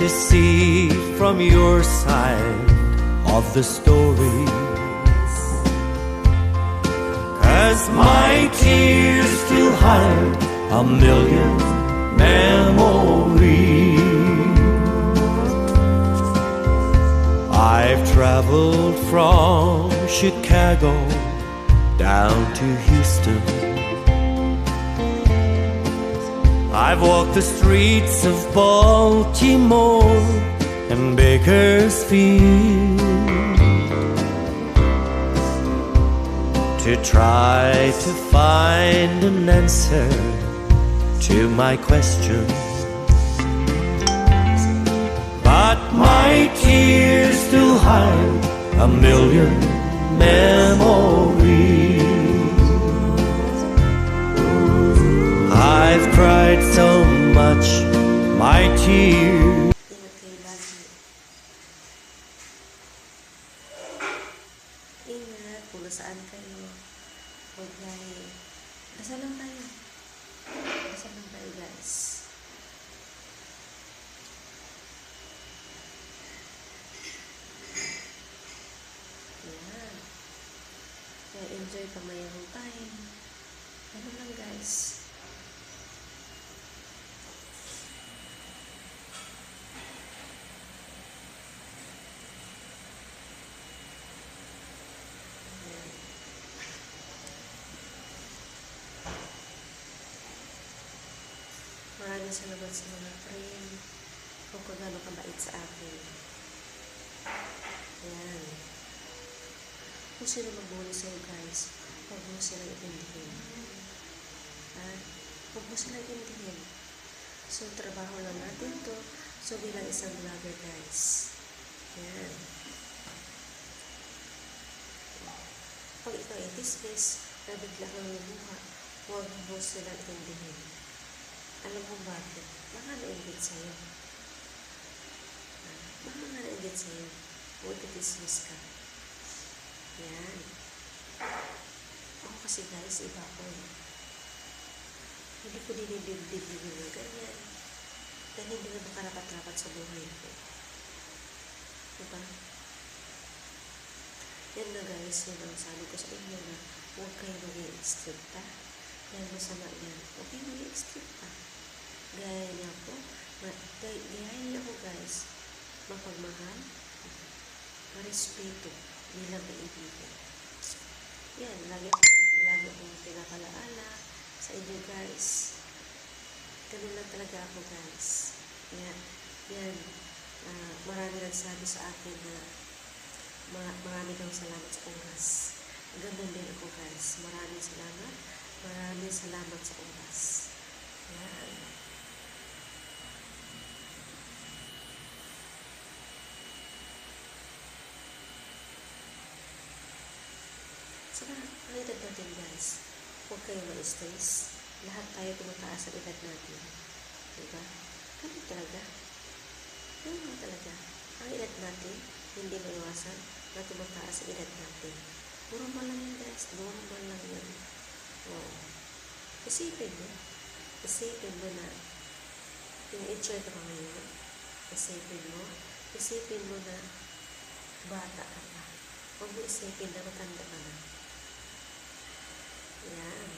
to see from your side of the story, 'cause my tears still hide a million memories. I've traveled from Chicago down to Houston. I've walked the streets of Baltimore and Bakersfield to try to find an answer to my questions. But my tears still hide a million memories. I've cried so much, my tears. Ingat kung nasaan kayo. Huwag dahil. Dasal lang tayo. Dasal lang tayo, guys. Yan. Kaya enjoy pa mayroong time. Ano lang, guys. Maraming salamat sa mga friend kung kagano kabait sa akin. Ayan. Kung sila magbuli sa'yo, guys, huwag mo sila itindihin. Huwag mo sila itindihin. So, trabaho lang natin to. So, bilang isang vlogger, guys. Ayan. Pag ikaw itismis, na bigla kang lumuha, huwag mo sila itindihin. Alam mo bakit? Baka nainggit sa'yo. Baka nainggit sa'yo. Huwag itismis ka. Yan. Ako kasi, guys, iba ko. Hindi ko dinidibdib yung ganyan. Dahil hindi na makarapat-rapat sa buhay ko. Diba? Yan na, guys. Yan ang sabi ko sa inyo na huwag kayo mag-i-stricta. Yan, masama yan. Huwag kayo mag-i-stricta. Gaya niya po, guys, mapagmahal, marespeto, nilang kaibigan. Yan, lagi akong pinapalaala sa inyo, guys. Ganun lang talaga ako, guys. Yan, marami nagsabi sa akin na marami daw salamat sa oras. Ganun din ako, guys. Maraming salamat sa oras. Yan. Saka, ang edad natin, guys, huwag kayo ma-stress. Lahat tayo tumataas sa edad natin. Diba? Ganun talaga. Ganun talaga. Ang edad natin, hindi maiwasan na tumataas sa edad natin. Normal lang yan, guys. Normal lang yan. Oo. Isipin mo na yung enjoy ka pa ngayon. Isipin mo na bata ka pa. Huwag mo isipin na matanda ka na. Yan.